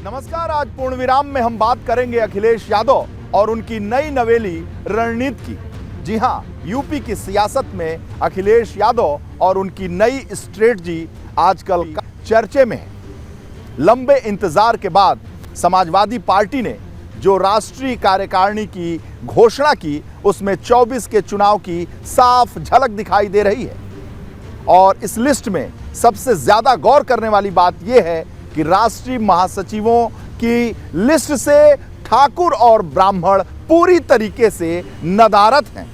नमस्कार। आज पूर्ण विराम में हम बात करेंगे अखिलेश यादव और उनकी नई नवेली रणनीति की। जी हां, यूपी की सियासत में अखिलेश यादव और उनकी नई स्ट्रेटजी आजकल चर्चे में है। लंबे इंतजार के बाद समाजवादी पार्टी ने जो राष्ट्रीय कार्यकारिणी की घोषणा की, उसमें 24 के चुनाव की साफ झलक दिखाई दे रही है। और इस लिस्ट में सबसे ज्यादा गौर करने वाली बात यह है कि राष्ट्रीय महासचिवों की लिस्ट से ठाकुर और ब्राह्मण पूरी तरीके से नदारद हैं।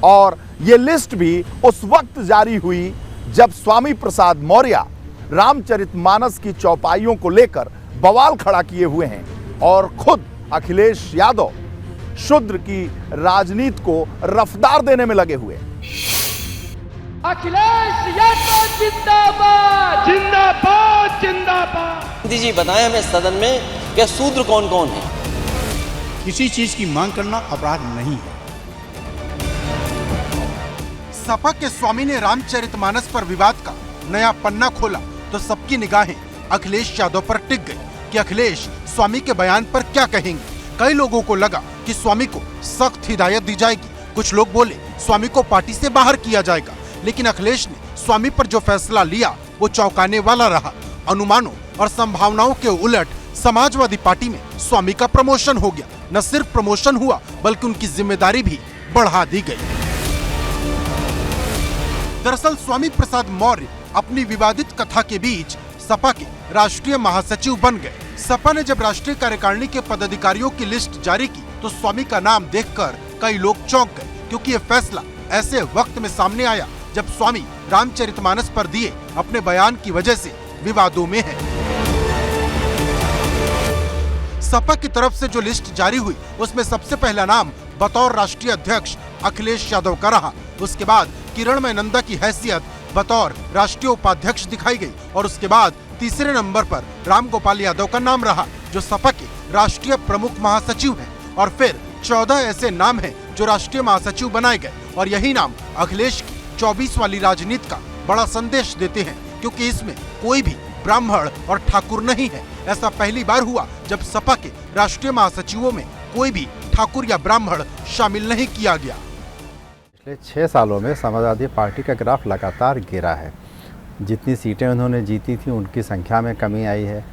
और यह लिस्ट भी उस वक्त जारी हुई जब स्वामी प्रसाद मौर्य रामचरितमानस की चौपाइयों को लेकर बवाल खड़ा किए हुए हैं और खुद अखिलेश यादव शूद्र की राजनीति को रफ्तार देने में लगे हुए हैं। अखिलेश यादव जिंदाबाद जिंदाबाद जिंदाबाद। मोदी जी बताएं हमें सदन में कि शूद्र कौन कौन है। किसी चीज की मांग करना अपराध नहीं है। सपा के स्वामी ने रामचरितमानस पर विवाद का नया पन्ना खोला तो सबकी निगाहें अखिलेश यादव पर टिक गई कि अखिलेश स्वामी के बयान पर क्या कहेंगे। कई लोगों को लगा कि स्वामी को सख्त हिदायत दी जाएगी। कुछ लोग बोले स्वामी को पार्टी से बाहर किया जाएगा। लेकिन अखिलेश ने स्वामी पर जो फैसला लिया वो चौंकाने वाला रहा। अनुमानों और संभावनाओं के उलट समाजवादी पार्टी में स्वामी का प्रमोशन हो गया। न सिर्फ प्रमोशन हुआ बल्कि उनकी जिम्मेदारी भी बढ़ा दी गई। दरअसल स्वामी प्रसाद मौर्य अपनी विवादित कथा के बीच सपा के राष्ट्रीय महासचिव बन गए। सपा ने जब राष्ट्रीय कार्यकारिणी के पदाधिकारियों की लिस्ट जारी की तो स्वामी का नाम देखकर कई लोग चौंक गए, क्योंकि ये फैसला ऐसे वक्त में सामने आया जब स्वामी रामचरितमानस पर दिए अपने बयान की वजह से विवादों में है। सपा की तरफ से जो लिस्ट जारी हुई उसमें सबसे पहला नाम बतौर राष्ट्रीय अध्यक्ष अखिलेश यादव का रहा। उसके बाद किरणमय नंदा की हैसियत बतौर राष्ट्रीय उपाध्यक्ष दिखाई गई और उसके बाद तीसरे नंबर पर रामगोपाल यादव का नाम रहा, जो सपा के राष्ट्रीय प्रमुख महासचिव हैं। और फिर 14 ऐसे नाम हैं जो राष्ट्रीय महासचिव बनाए गए और यही नाम अखिलेश की 24 वाली राजनीति का बड़ा संदेश देते हैं, क्योंकि इसमें कोई भी ब्राह्मण और ठाकुर नहीं है। ऐसा पहली बार हुआ जब सपा के राष्ट्रीय महासचिवों में कोई भी ठाकुर या ब्राह्मण शामिल नहीं किया गया। पिछले 6 सालों में समाजवादी पार्टी का ग्राफ लगातार गिरा है। जितनी सीटें उन्होंने जीती थी उनकी संख्या में कमी आई है।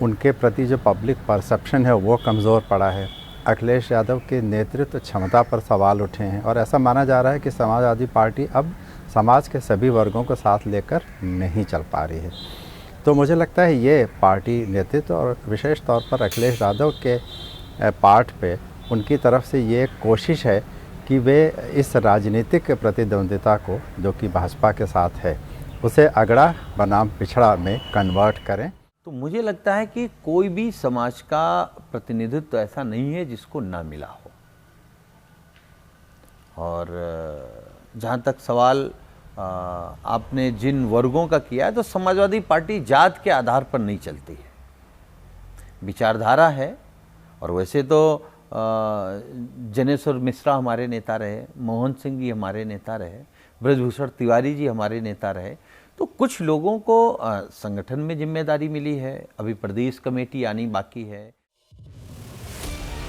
उनके प्रति जो पब्लिक परसेप्शन है वो कमज़ोर पड़ा है। अखिलेश यादव के नेतृत्व क्षमता पर सवाल उठे हैं और ऐसा माना जा रहा है कि समाजवादी पार्टी अब समाज के सभी वर्गों को साथ लेकर नहीं चल पा रही है। तो मुझे लगता है ये पार्टी नेतृत्व और विशेष तौर पर अखिलेश यादव के पार्ट पे उनकी तरफ से ये कोशिश है कि वे इस राजनीतिक प्रतिद्वंदिता को, जो कि भाजपा के साथ है, उसे अगड़ा बनाम पिछड़ा में कन्वर्ट करें। तो मुझे लगता है कि कोई भी समाज का प्रतिनिधित्व ऐसा नहीं है जिसको ना मिला हो। और जहाँ तक सवाल आपने जिन वर्गों का किया है, तो समाजवादी पार्टी जात के आधार पर नहीं चलती है। विचारधारा है। और वैसे तो जनेश्वर मिश्रा हमारे नेता रहे, मोहन सिंह जी हमारे नेता रहे, ब्रजभूषण तिवारी जी हमारे नेता रहे। तो कुछ लोगों को संगठन में जिम्मेदारी मिली है, अभी प्रदेश कमेटी आनी बाकी है।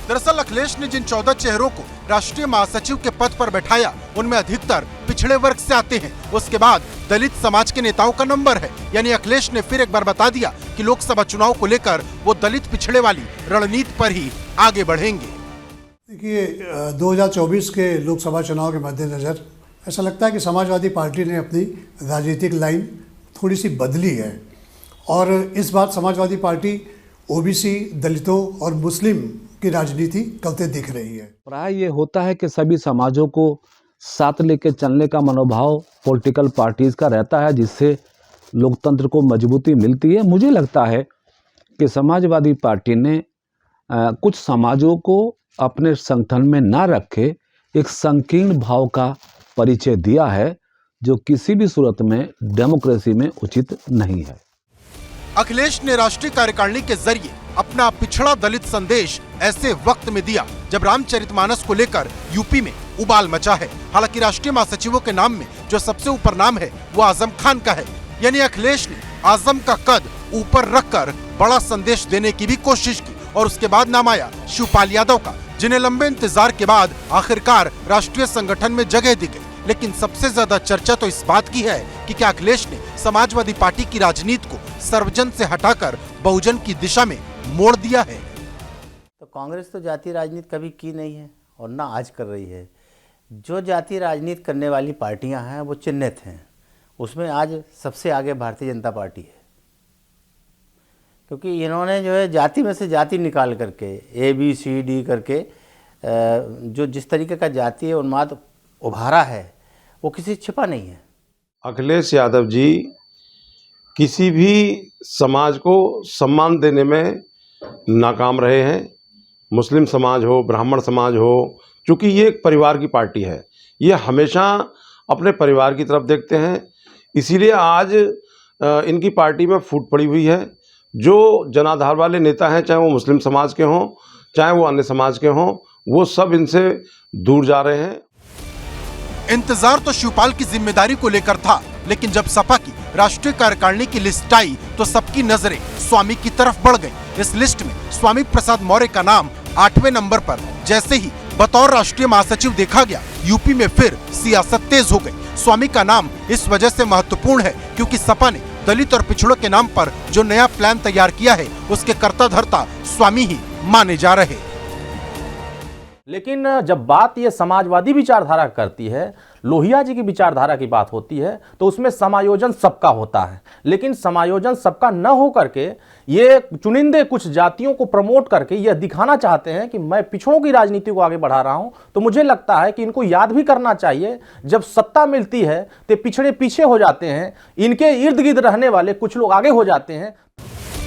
दरअसल अखिलेश ने जिन 14 चेहरों को राष्ट्रीय महासचिव के पद पर बैठाया उनमें अधिकतर पिछड़े वर्ग से आते हैं। उसके बाद दलित समाज के नेताओं का नंबर है। यानी अखिलेश ने फिर एक बार बता दिया कि लोकसभा चुनाव को लेकर वो दलित पिछड़े वाली रणनीति पर ही आगे बढ़ेंगे। देखिए, 2024 के लोकसभा चुनाव के मद्देनजर ऐसा लगता है कि समाजवादी पार्टी ने अपनी राजनीतिक लाइन थोड़ी सी बदली है और इस बार समाजवादी पार्टी ओबीसी, दलितों और मुस्लिम की राजनीति करते दिख रही है। प्राय ये होता है कि सभी समाजों को साथ लेकर चलने का मनोभाव पॉलिटिकल पार्टीज का रहता है, जिससे लोकतंत्र को मजबूती मिलती है। मुझे लगता है कि समाजवादी पार्टी ने कुछ समाजों को अपने संगठन में ना रखे एक संकीर्ण भाव का परिचय दिया है, जो किसी भी सूरत में डेमोक्रेसी में उचित नहीं है। अखिलेश ने राष्ट्रीय कार्यकारिणी के जरिए अपना पिछड़ा दलित संदेश ऐसे वक्त में दिया जब रामचरितमानस को लेकर यूपी में उबाल मचा है। हालांकि राष्ट्रीय महासचिवों के नाम में जो सबसे ऊपर नाम है वो आजम खान का है। यानी अखिलेश ने आजम का कद ऊपर रखकर बड़ा संदेश देने की भी कोशिश की और उसके बाद नाम आया शिवपाल यादव का, जिन्हें लंबे इंतजार के बाद आखिरकार राष्ट्रीय संगठन में जगह दी गई। लेकिन सबसे ज्यादा चर्चा तो इस बात की है कि क्या अखिलेश ने समाजवादी पार्टी की राजनीति को सर्वजन से हटाकर बहुजन की दिशा में मोड़ दिया है। तो कांग्रेस तो जातीय राजनीति कभी की नहीं है और ना आज कर रही है। जो जातीय राजनीति करने वाली पार्टियां हैं वो चिन्हित हैं, उसमें आज सबसे आगे भारतीय जनता पार्टी है, क्योंकि इन्होंने जो है जाति में से जाति निकाल करके ABCD करके जो जिस तरीके का जातीय उन्माद उभारा है वो किसी छिपा नहीं है। अखिलेश यादव जी किसी भी समाज को सम्मान देने में नाकाम रहे हैं। मुस्लिम समाज हो, ब्राह्मण समाज हो, चूँकि ये एक परिवार की पार्टी है, ये हमेशा अपने परिवार की तरफ देखते हैं। इसीलिए आज इनकी पार्टी में फूट पड़ी हुई है। जो जनाधार वाले नेता हैं, चाहे वो मुस्लिम समाज के हों, चाहे वो अन्य समाज के हों, वो सब इनसे दूर जा रहे हैं। इंतजार तो शिवपाल की जिम्मेदारी को लेकर था, लेकिन जब सपा की राष्ट्रीय कार्यकारिणी की लिस्ट आई तो सबकी नजरें स्वामी की तरफ बढ़ गई। इस लिस्ट में स्वामी प्रसाद मौर्य का नाम 8वें नंबर पर जैसे ही बतौर राष्ट्रीय महासचिव देखा गया, यूपी में फिर सियासत तेज हो गई। स्वामी का नाम इस वजह से महत्वपूर्ण है क्योंकि सपा ने दलित और पिछड़ों के नाम पर जो नया प्लान तैयार किया है उसके कर्ता धर्ता स्वामी ही माने जा रहे। लेकिन जब बात ये समाजवादी विचारधारा करती है, लोहिया जी की विचारधारा की बात होती है, तो उसमें समायोजन सबका होता है। लेकिन समायोजन सबका न हो करके ये चुनिंदे कुछ जातियों को प्रमोट करके ये दिखाना चाहते हैं कि मैं पिछड़ों की राजनीति को आगे बढ़ा रहा हूं। तो मुझे लगता है कि इनको याद भी करना चाहिए, जब सत्ता मिलती है तो पिछड़े पीछे हो जाते हैं, इनके इर्द गिर्द रहने वाले कुछ लोग आगे हो जाते हैं।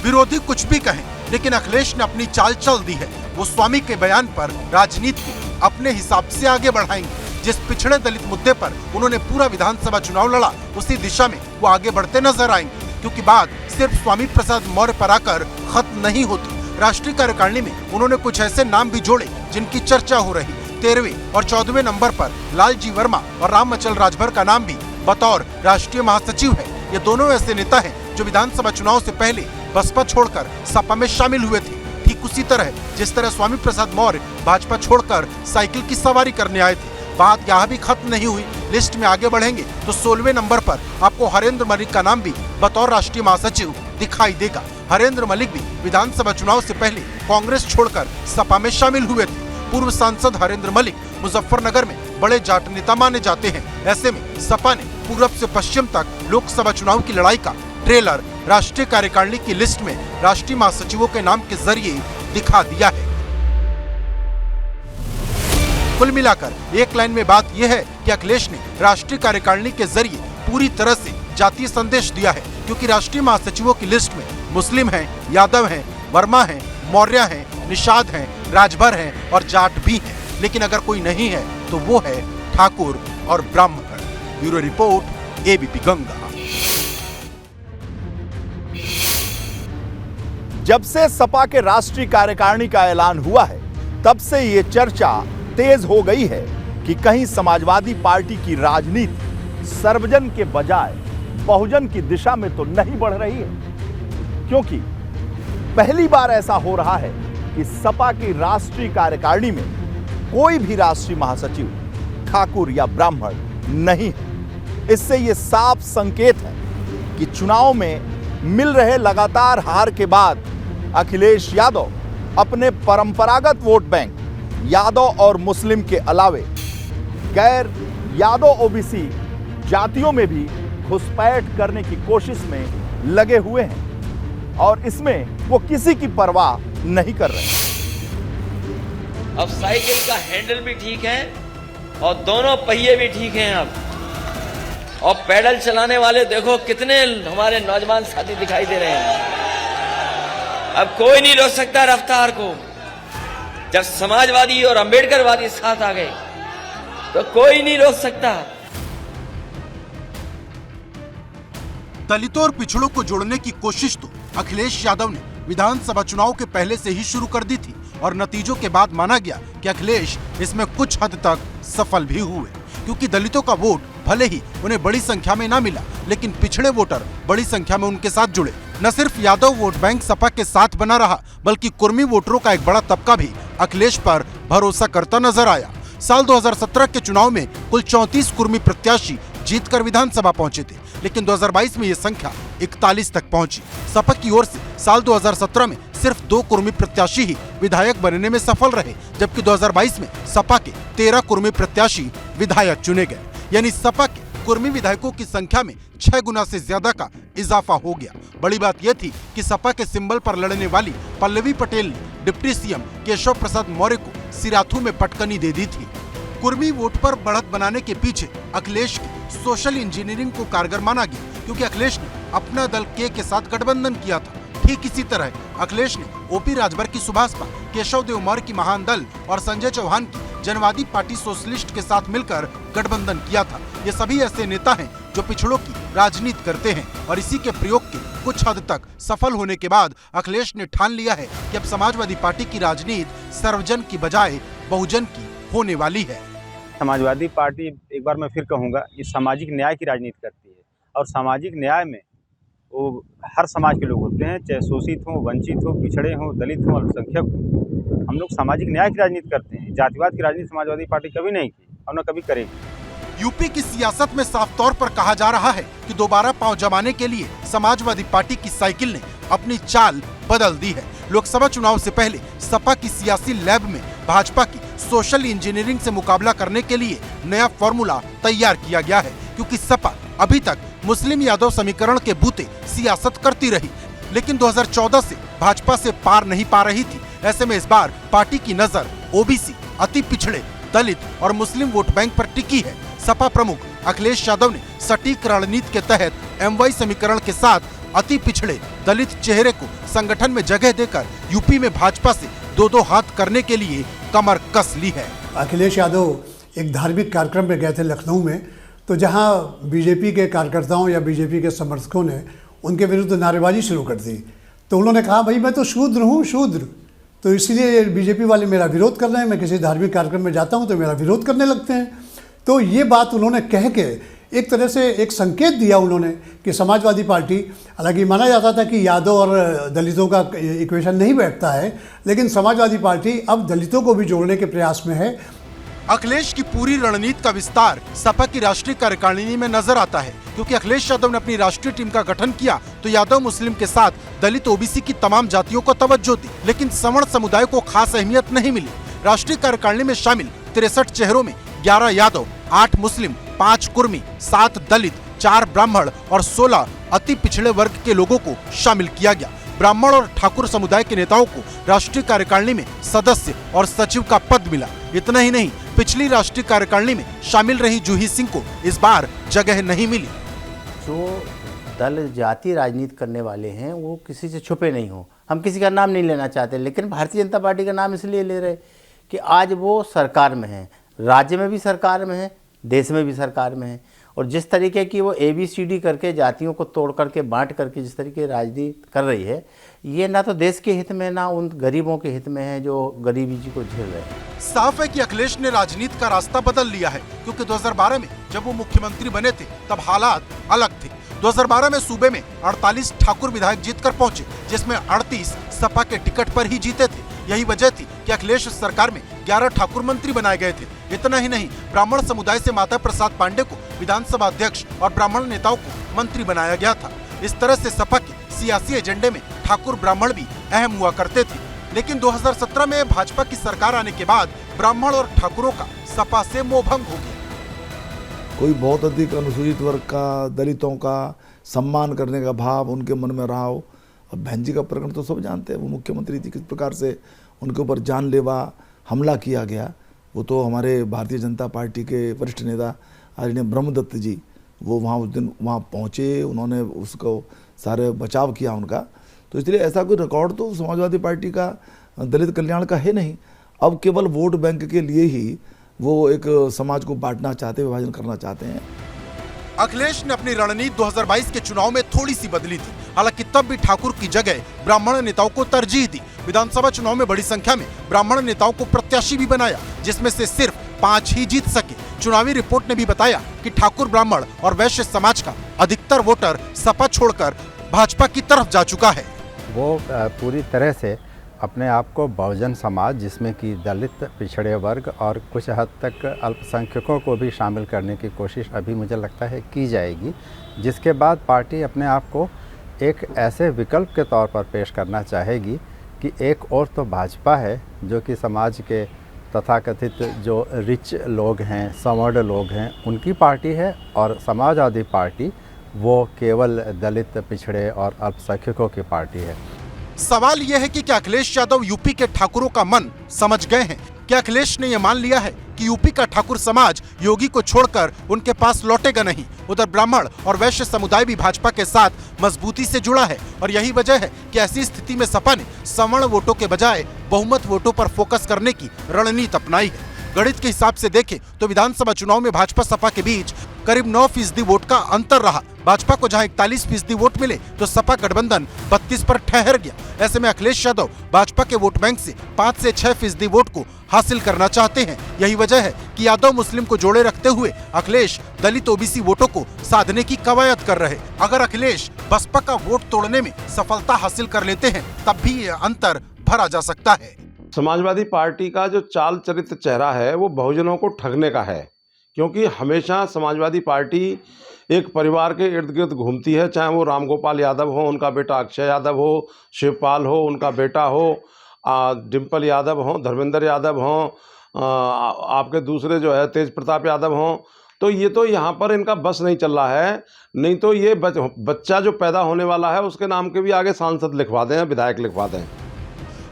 विरोधी कुछ भी कहें, लेकिन अखिलेश ने अपनी चाल चल दी है। वो स्वामी के बयान पर राजनीति को अपने हिसाब से आगे बढ़ाएंगे। जिस पिछड़े दलित मुद्दे पर उन्होंने पूरा विधानसभा चुनाव लड़ा, उसी दिशा में वो आगे बढ़ते नजर आएंगे, क्योंकि बात सिर्फ स्वामी प्रसाद मौर्य पर आकर खत्म नहीं होती। राष्ट्रीय कार्यकारिणी में उन्होंने कुछ ऐसे नाम भी जोड़े जिनकी चर्चा हो रही। 13वें और 14वें नंबर पर लालजी वर्मा और राम अचल राजभर का नाम भी बतौर राष्ट्रीय महासचिव है। ये दोनों ऐसे नेता हैं जो विधानसभा चुनाव से पहले बसपा छोड़कर सपा में शामिल हुए थे। ठीक उसी तरह जिस तरह स्वामी प्रसाद मौर्य भाजपा छोड़कर साइकिल की सवारी करने आए थे। बात यहाँ भी खत्म नहीं हुई। लिस्ट में आगे बढ़ेंगे तो 16वें नंबर पर आपको हरेंद्र मलिक का नाम भी बतौर राष्ट्रीय महासचिव दिखाई देगा। हरेंद्र मलिक भी विधानसभा चुनाव से पहले कांग्रेस छोड़कर सपा में शामिल हुए थे। पूर्व सांसद हरेंद्र मलिक मुजफ्फरनगर में बड़े जाट नेता माने जाते हैं। ऐसे में सपा ने पूरब से पश्चिम तक लोकसभा चुनाव की लड़ाई का ट्रेलर राष्ट्रीय कार्यकारिणी की लिस्ट में राष्ट्रीय महासचिवों के नाम के जरिए दिखा दिया है। कुल मिलाकर एक लाइन में बात यह है कि अखिलेश ने राष्ट्रीय कार्यकारिणी के जरिए पूरी तरह से जातीय संदेश दिया है, क्योंकि राष्ट्रीय महासचिवों की लिस्ट में मुस्लिम हैं, यादव हैं, वर्मा हैं, मौर्य हैं, निषाद हैं, राजभर हैं और जाट भी हैं। लेकिन अगर कोई नहीं है तो वो है ठाकुर और ब्राह्मण। Bureau report, ABP Ganga. जब से सपा के राष्ट्रीय कार्यकारिणी का ऐलान हुआ है, तब से ये चर्चा तेज हो गई है कि कहीं समाजवादी पार्टी की राजनीति सर्वजन के बजाय बहुजन की दिशा में तो नहीं बढ़ रही है। क्योंकि पहली बार ऐसा हो रहा है कि सपा की राष्ट्रीय कार्यकारिणी में कोई भी राष्ट्रीय महासचिव ठाकुर या ब्राह्मण नहीं है। इससे यह साफ संकेत है कि चुनाव में मिल रहे लगातार हार के बाद अखिलेश यादव अपने परंपरागत वोट बैंक यादव और मुस्लिम के अलावे गैर यादव OBC जातियों में भी घुसपैठ करने की कोशिश में लगे हुए हैं और इसमें वो किसी की परवाह नहीं कर रहे। अब साइकिल का हैंडल भी ठीक है और दोनों पहिए भी ठीक हैं अब। और पैडल चलाने वाले देखो कितने हमारे नौजवान साथी दिखाई दे रहे हैं। अब कोई नहीं रोक सकता रफ्तार को। जब समाजवादी और अंबेडकरवादी साथ आ गए तो कोई नहीं रोक सकता। दलितों और पिछड़ों को जोड़ने की कोशिश तो अखिलेश यादव ने विधानसभा चुनाव के पहले से ही शुरू कर दी थी और नतीजों के बाद माना गया कि अखिलेश इसमें कुछ हद तक सफल भी हुए, क्योंकि दलितों का वोट भले ही उन्हें बड़ी संख्या में ना मिला, लेकिन पिछड़े वोटर बड़ी संख्या में उनके साथ जुड़े। न सिर्फ यादव वोट बैंक सपा के साथ बना रहा, बल्कि कुर्मी वोटरों का एक बड़ा तबका भी अखिलेश पर भरोसा करता नजर आया। साल 2017 के चुनाव में कुल 34 कुर्मी प्रत्याशी जीतकर विधानसभा पहुंचे थे, लेकिन 2022 में ये संख्या 41 तक पहुंची। सपा की ओर से साल 2017 में सिर्फ 2 कुर्मी प्रत्याशी ही विधायक बनने में सफल रहे, जबकि 2022 में सपा के 13 कुर्मी प्रत्याशी विधायक चुने गए। यानी सपा के कुर्मी विधायकों की संख्या में 6 गुना से ज्यादा का इजाफा हो गया। बड़ी बात यह थी कि सपा के सिंबल पर लड़ने वाली पल्लवी पटेल ने डिप्टी सीएम केशव प्रसाद मौर्य को सिराथू में पटकनी दे दी थी। कुर्मी वोट पर बढ़त बनाने के पीछे अखिलेश की सोशल इंजीनियरिंग को कारगर माना गया, क्योंकि अखिलेश ने अपना दल के साथ गठबंधन किया था। ठीक इसी तरह अखिलेश ने ओपी राजभर की सुभाषपा, केशव देव मौर्य की महान दल और संजय चौहान की जनवादी पार्टी सोशलिस्ट के साथ मिलकर गठबंधन किया था। ये सभी ऐसे नेता हैं जो पिछड़ों की राजनीति करते हैं, और इसी के प्रयोग के कुछ हद तक सफल होने के बाद अखिलेश ने ठान लिया है कि अब समाजवादी पार्टी की राजनीति सर्वजन की बजाय बहुजन की होने वाली है। समाजवादी पार्टी, एक बार मैं फिर कहूँगा, ये सामाजिक न्याय की राजनीति करती है, और सामाजिक न्याय में वो हर समाज के लोग होते हैं, चाहे शोषित हों, वंचित हों, पिछड़े हों, दलित हों, अल्पसंख्यक हों। हम लोग सामाजिक न्याय की राजनीति करते हैं। जातिवाद की राजनीति समाजवादी पार्टी कभी नहीं की और न कभी करेगी। यूपी की सियासत में साफ तौर पर कहा जा रहा है कि दोबारा पांव जमाने के लिए समाजवादी पार्टी की साइकिल ने अपनी चाल बदल दी है। लोकसभा चुनाव से पहले सपा की सियासी लैब में भाजपा की सोशल इंजीनियरिंग से मुकाबला करने के लिए नया फॉर्मूला तैयार किया गया है, क्योंकि सपा अभी तक मुस्लिम यादव समीकरण के बूते सियासत करती रही, लेकिन 2014 से भाजपा से पार नहीं पा रही थी। ऐसे में इस बार पार्टी की नजर ओबीसी, अति पिछड़े, दलित और मुस्लिम वोट बैंक पर टिकी है। सपा प्रमुख अखिलेश यादव ने सटीक रणनीति के तहत एमवाई समीकरण के साथ अति पिछड़े दलित चेहरे को संगठन में जगह देकर यूपी में भाजपा से 2-2 हाथ करने के लिए कमर कस ली है। अखिलेश यादव एक धार्मिक कार्यक्रम में गए थे लखनऊ में, तो जहां बीजेपी के कार्यकर्ताओं या बीजेपी के समर्थकों ने उनके विरुद्ध नारेबाजी शुरू कर दी, तो उन्होंने कहा भाई मैं तो शूद्र हूँ, शूद्र, तो इसलिए बीजेपी वाले मेरा विरोध कर रहे हैं। मैं किसी धार्मिक कार्यक्रम में जाता हूँ तो मेरा विरोध करने लगते हैं। तो ये बात उन्होंने कह के एक तरह से एक संकेत दिया उन्होंने कि समाजवादी पार्टी, हालांकि माना जाता था कि यादव और दलितों का इक्वेशन नहीं बैठता है, लेकिन समाजवादी पार्टी अब दलितों को भी जोड़ने के प्रयास में है। अखिलेश की पूरी रणनीति का विस्तार सपा की राष्ट्रीय कार्यकारिणी में नजर आता है, क्योंकि अखिलेश यादव ने अपनी राष्ट्रीय टीम का गठन किया तो यादव मुस्लिम के साथ दलित ओबीसी की तमाम जातियों को तवज्जो दी, लेकिन सवर्ण समुदाय को खास अहमियत नहीं मिली। राष्ट्रीय कार्यकारिणी में शामिल 63 चेहरों में 11 यादव, 8 मुस्लिम, 5 कुर्मी, 7 दलित, 4 ब्राह्मण और 16 अति पिछड़े वर्ग के लोगों को शामिल किया गया। ब्राह्मण और ठाकुर समुदाय के नेताओं को राष्ट्रीय कार्यकारिणी में सदस्य और सचिव का पद मिला। इतना ही नहीं, पिछली राष्ट्रीय कार्यकारिणी में शामिल रही जूही सिंह को इस बार जगह नहीं मिली। जो दल जाति राजनीति करने वाले हैं वो किसी से छुपे नहीं हो। हम किसी का नाम नहीं लेना चाहते, लेकिन भारतीय जनता पार्टी का नाम इसलिए ले रहे कि आज वो सरकार में है, राज्य में भी सरकार में है, देश में भी सरकार में है, और जिस तरीके की वो ABCD करके जातियों को तोड़ करके बांट करके जिस तरीके राजनीति कर रही है, ये ना तो देश के हित में ना उन गरीबों के हित में है जो गरीबी जी को झेल रहे हैं। साफ है कि अखिलेश ने राजनीति का रास्ता बदल लिया है, क्योंकि 2012 में जब वो मुख्यमंत्री बने थे तब हालात अलग थे। 2012 में सूबे में 48 ठाकुर विधायक जीतकर पहुंचे, जिसमें 38 सपा के टिकट पर ही जीते थे। यही वजह थी कि अखिलेश सरकार में 11 ठाकुर मंत्री बनाए गए थे। इतना ही नहीं, ब्राह्मण समुदाय से माता प्रसाद पांडे को विधानसभा अध्यक्ष और ब्राह्मण नेताओं को मंत्री बनाया गया था। इस तरह से सपा के सियासी एजेंडे में ठाकुर ब्राह्मण भी अहम हुआ करते थे। लेकिन 2017 में भाजपा की सरकार आने के बाद ब्राह्मण और ठाकुरों का सपा से मोहभंग हो गया। कोई बहुत अधिक अनुसूचित वर्ग का, दलितों का सम्मान करने का भाव उनके मन में रहा हो। अब बहन जी का प्रकरण तो सब जानते हैं, वो मुख्यमंत्री थी, किस प्रकार से उनके ऊपर जानलेवा हमला किया गया। वो तो हमारे भारतीय जनता पार्टी के वरिष्ठ नेता आदरणीय ब्रह्मदत्त जी, वो वहाँ उस दिन वहाँ पहुँचे, उन्होंने उसको सारे बचाव किया उनका। तो इसलिए ऐसा कोई रिकॉर्ड तो समाजवादी पार्टी का दलित कल्याण का है नहीं। अब केवल वोट बैंक के लिए ही वो एक समाज को बांटना चाहते, विभाजन करना चाहते हैं। अखिलेश ने अपनी रणनीति 2022 के चुनाव में थोड़ी सी बदली थी, हालांकि तब भी ठाकुर की जगह ब्राह्मण नेताओं को तरजीह दी। विधानसभा चुनाव में बड़ी संख्या में ब्राह्मण नेताओं को प्रत्याशी भी बनाया, जिसमें से सिर्फ 5 ही जीत सके। चुनावी रिपोर्ट ने भी बताया कि ठाकुर ब्राह्मण और वैश्य समाज का अधिकतर वोटर सपा छोड़कर भाजपा की तरफ जा चुका है। वो पूरी तरह से अपने आप को बहुजन समाज, जिसमें कि दलित, पिछड़े वर्ग और कुछ हद तक अल्पसंख्यकों को भी शामिल करने की कोशिश अभी मुझे लगता है की जाएगी, जिसके बाद पार्टी अपने आप को एक ऐसे विकल्प के तौर पर पेश करना चाहेगी कि एक और तो भाजपा है जो कि समाज के तथाकथित जो रिच लोग हैं, सवर्ण लोग हैं, उनकी पार्टी है, और समाजवादी पार्टी वो केवल दलित, पिछड़े और अल्पसंख्यकों की पार्टी है। सवाल यह है कि क्या अखिलेश यादव यूपी के ठाकुरों का मन समझ गए हैं? क्या अखिलेश ने यह मान लिया है कि यूपी का ठाकुर समाज योगी को छोड़कर उनके पास लौटेगा नहीं? उधर ब्राह्मण और वैश्य समुदाय भी भाजपा के साथ मजबूती से जुड़ा है, और यही वजह है कि ऐसी स्थिति में सपा ने सवर्ण वोटों के बजाय बहुमत वोटों पर फोकस करने की रणनीति अपनाई है। गणित के हिसाब से देखें तो विधानसभा चुनाव में भाजपा सपा के बीच करीब 9% वोट का अंतर रहा। भाजपा को जहां 41% वोट मिले तो सपा गठबंधन 32 पर ठहर गया। ऐसे में अखिलेश यादव भाजपा के वोट बैंक से 5 से 6% वोट को हासिल करना चाहते हैं। यही वजह है कि यादव मुस्लिम को जोड़े रखते हुए अखिलेश दलित ओबीसी वोटों को साधने की कवायद कर रहे। अगर अखिलेश बसपा का वोट तोड़ने में सफलता हासिल कर लेते हैं तब भी ये अंतर भरा जा सकता है। समाजवादी पार्टी का जो चाल चरित्र चेहरा है वो बहुजनों को ठगने का है, क्योंकि हमेशा समाजवादी पार्टी एक परिवार के इर्द गिर्द घूमती है, चाहे वो रामगोपाल यादव हो, उनका बेटा अक्षय यादव हो, शिवपाल हो, उनका बेटा हो, डिम्पल यादव हो, धर्मेंद्र यादव हो, आपके दूसरे जो है तेज प्रताप यादव हो। तो ये तो यहाँ पर इनका बस नहीं चल रहा है, नहीं तो ये बच्चा जो पैदा होने वाला है उसके नाम के भी आगे सांसद लिखवा दें, विधायक लिखवा दें।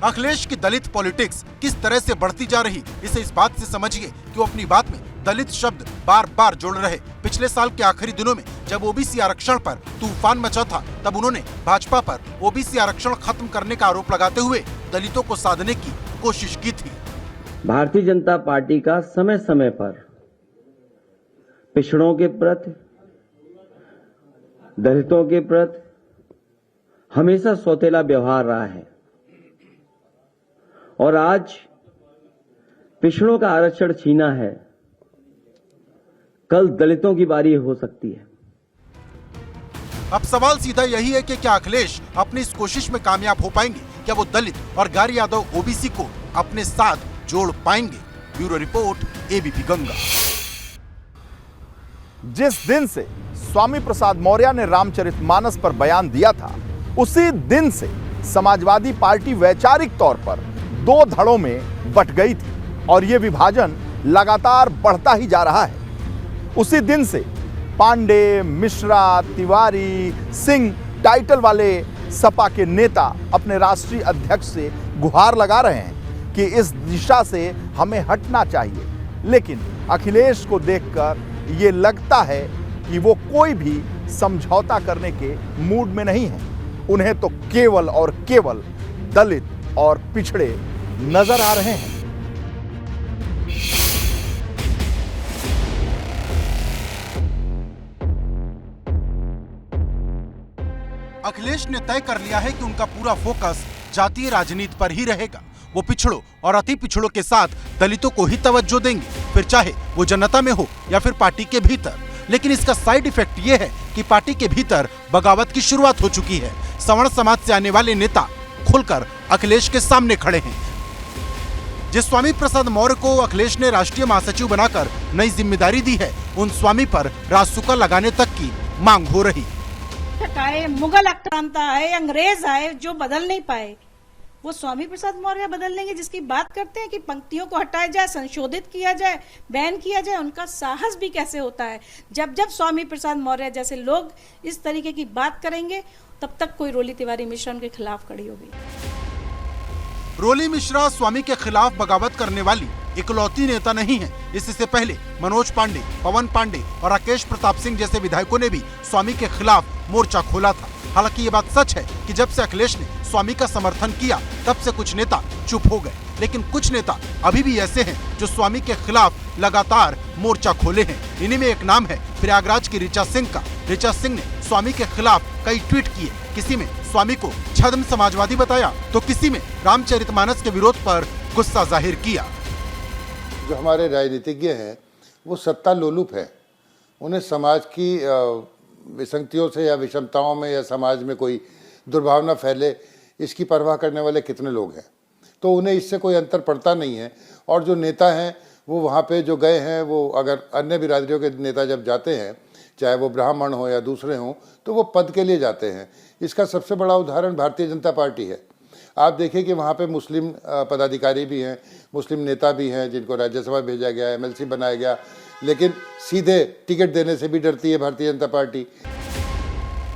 अखिलेश की दलित पॉलिटिक्स किस तरह से बढ़ती जा रही, इसे इस बात से समझिए कि वो अपनी बात में दलित शब्द बार बार जोड़ रहे। पिछले साल के आखिरी दिनों में जब ओबीसी आरक्षण पर तूफान मचा था, तब उन्होंने भाजपा पर ओबीसी आरक्षण खत्म करने का आरोप लगाते हुए दलितों को साधने की कोशिश की थी। भारतीय जनता पार्टी का समय समय पर पिछड़ों के प्रति, दलितों के प्रति हमेशा सौतेला व्यवहार रहा है, और आज पिछड़ों का आरक्षण छीना है, कल दलितों की बारी हो सकती है। अब सवाल सीधा यही है कि क्या अखिलेश अपनी इस कोशिश में कामयाब हो पाएंगे? क्या वो दलित और गैर यादव ओबीसी को अपने साथ जोड़ पाएंगे? Bureau report, ABP Ganga. जिस दिन से स्वामी प्रसाद मौर्य ने रामचरितमानस पर बयान दिया था, उसी दिन से समाजवादी पार्टी वैचारिक तौर पर 2 धड़ों में बंट गई थी, और यह विभाजन लगातार बढ़ता ही जा रहा है। उसी दिन से पांडे, मिश्रा, तिवारी, सिंह टाइटल वाले सपा के नेता अपने राष्ट्रीय अध्यक्ष से गुहार लगा रहे हैं कि इस दिशा से हमें हटना चाहिए। लेकिन अखिलेश को देखकर ये लगता है कि वो कोई भी समझौता करने के मूड में नहीं है। उन्हें तो केवल और केवल दलित और पिछड़े नजर आ रहे हैं। अखिलेश ने तय कर लिया है कि उनका पूरा फोकस जातीय राजनीति पर ही रहेगा। वो पिछड़ों और अति पिछड़ों के साथ दलितों को ही तवज्जो देंगे, फिर चाहे वो जनता में हो या फिर पार्टी के भीतर। लेकिन इसका साइड इफेक्ट ये है कि पार्टी के भीतर बगावत की शुरुआत हो चुकी है। सवर्ण समाज से आने वाले नेता खुलकर अखिलेश के सामने खड़े हैं। जिस स्वामी प्रसाद मौर्य को अखिलेश ने राष्ट्रीय महासचिव बनाकर नई जिम्मेदारी दी है, उन स्वामी पर राजसुका लगाने तक की मांग हो रही। आए, मुगल आक्रांता आए, अंग्रेज आए, जो बदल नहीं पाए वो स्वामी प्रसाद मौर्य बदल लेंगे। जिसकी बात करते हैं कि पंक्तियों को हटाया जाए, संशोधित किया जाए, बैन किया जाए, उनका साहस भी कैसे होता है। जब जब स्वामी प्रसाद मौर्य जैसे लोग इस तरीके की बात करेंगे, तब तक कोई रोली तिवारी मिश्रा उनके खिलाफ खड़ी होगी। रोली मिश्रा स्वामी के खिलाफ बगावत करने वाली इकलौती नेता नहीं है। इससे पहले मनोज पांडे, पवन पांडे और राकेश प्रताप सिंह जैसे विधायकों ने भी स्वामी के खिलाफ मोर्चा खोला था। हालांकि ये बात सच है कि जब से अखिलेश ने स्वामी का समर्थन किया, तब से कुछ नेता चुप हो गए। लेकिन कुछ नेता अभी भी ऐसे हैं जो स्वामी के खिलाफ लगातार मोर्चा खोले हैं। इन्हीं में एक नाम है प्रयागराज की ऋचा सिंह का। ऋचा सिंह ने स्वामी के खिलाफ कई ट्वीट किए। किसी में स्वामी को छद्म समाजवादी बताया, तो किसी में रामचरितमानस के विरोध पर गुस्सा जाहिर किया। जो हमारे राजनीतिज्ञ हैं वो सत्ता लोलुप है। उन्हें समाज की विसंगतियों से या विषमताओं में या समाज में कोई दुर्भावना फैले, इसकी परवाह करने वाले कितने लोग हैं। तो उन्हें इससे कोई अंतर पड़ता नहीं है। और जो नेता हैं वो वहाँ पे जो गए हैं, वो अगर अन्य बिरादरियों के नेता जब जाते हैं, चाहे वो ब्राह्मण हो या दूसरे हों, तो वो पद के लिए जाते हैं। इसका सबसे बड़ा उदाहरण भारतीय जनता पार्टी है। आप देखिए कि वहाँ पे मुस्लिम पदाधिकारी भी हैं, मुस्लिम नेता भी हैं जिनको राज्यसभा भेजा गया, MLC बनाया गया, लेकिन सीधे टिकट देने से भी डरती है भारतीय जनता पार्टी।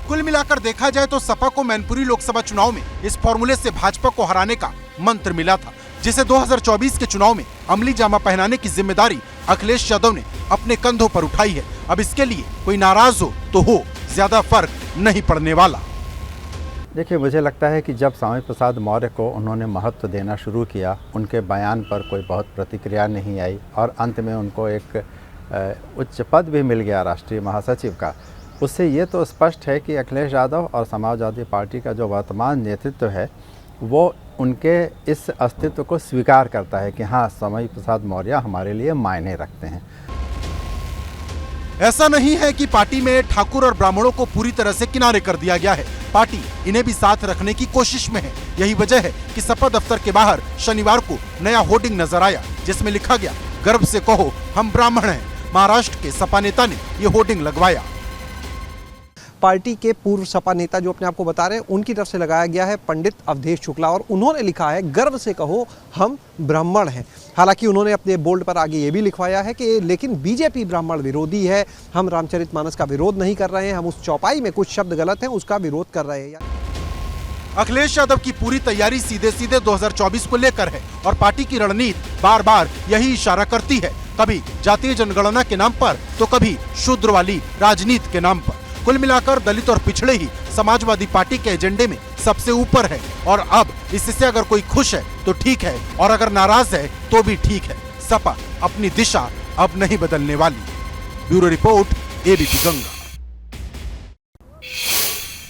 कुल मिलाकर देखा जाए तो सपा को मैनपुरी लोकसभा चुनाव में इस फॉर्मूले से भाजपा को हराने का मंत्र मिला था, जिसे 2024 के चुनाव में अमली जामा पहनाने की जिम्मेदारी अखिलेश यादव ने अपने कंधों पर उठाई है। अब इसके लिए कोई नाराज हो तो हो, ज्यादा फर्क नहीं पड़ने वाला। देखिए, मुझे लगता है कि जब स्वामी प्रसाद मौर्य को उन्होंने महत्व देना शुरू किया, उनके बयान पर कोई बहुत प्रतिक्रिया नहीं आई और अंत में उनको एक उच्च पद भी मिल गया राष्ट्रीय महासचिव का। उससे ये तो स्पष्ट है कि अखिलेश यादव और समाजवादी पार्टी का जो वर्तमान नेतृत्व है वो उनके इस अस्तित्व को स्वीकार करता है कि हाँ, स्वामी प्रसाद मौर्य हमारे लिए मायने रखते हैं। ऐसा नहीं है कि पार्टी में ठाकुर और ब्राह्मणों को पूरी तरह से किनारे कर दिया गया है। पार्टी इन्हें भी साथ रखने की कोशिश में है। यही वजह है कि सपा दफ्तर के बाहर शनिवार को नया होर्डिंग नजर आया, जिसमें लिखा गया, गर्व से कहो हम ब्राह्मण हैं। महाराष्ट्र के सपा नेता ने ये होर्डिंग लगवाया। पार्टी के पूर्व सपा नेता जो अपने आप को बता रहे हैं, उनकी तरफ से लगाया गया है पंडित अवधेश शुक्ला, और उन्होंने लिखा है, गर्व से कहो हम ब्राह्मण हैं। हालांकि उन्होंने अपने बोल्ड पर आगे ये भी लिखवाया है कि लेकिन बीजेपी ब्राह्मण विरोधी है, हम रामचरितमानस का विरोध नहीं कर रहे हैं, हम उस चौपाई में कुछ शब्द गलत हैं उसका विरोध कर रहे हैं। अखिलेश यादव की पूरी तैयारी सीधे सीधे 2024 को लेकर है और पार्टी की रणनीति बार बार यही इशारा करती है, कभी जातीय जनगणना के नाम पर तो कभी शूद्र वाली राजनीति के नाम पर। कुल मिलाकर दलित और पिछड़े ही समाजवादी पार्टी के एजेंडे में सबसे ऊपर है और अब इससे अगर कोई खुश है तो ठीक है और अगर नाराज है तो भी ठीक है। सपा अपनी दिशा अब नहीं बदलने वाली। Bureau report, ABP Ganga.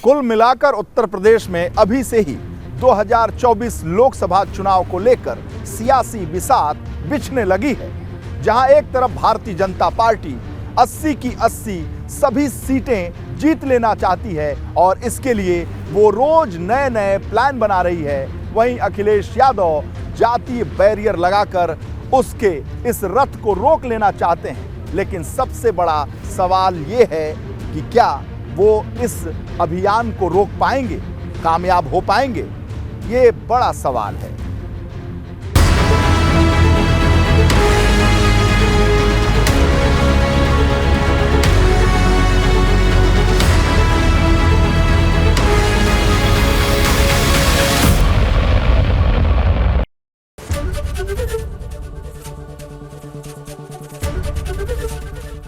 कुल मिलाकर उत्तर प्रदेश में अभी से ही 2024 लोकसभा चुनाव को लेकर सियासी बिसात बिछने लगी है, जहां एक तरफ भारतीय जनता पार्टी 80 की 80 सभी सीटें जीत लेना चाहती है और इसके लिए वो रोज नए नए प्लान बना रही है, वहीं अखिलेश यादव जातीय बैरियर लगाकर उसके इस रथ को रोक लेना चाहते हैं। लेकिन सबसे बड़ा सवाल ये है कि क्या वो इस अभियान को रोक पाएंगे, कामयाब हो पाएंगे? ये बड़ा सवाल है।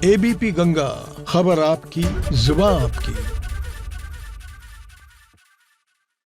एबीपी गंगा, खबर आपकी, जुबान आपकी।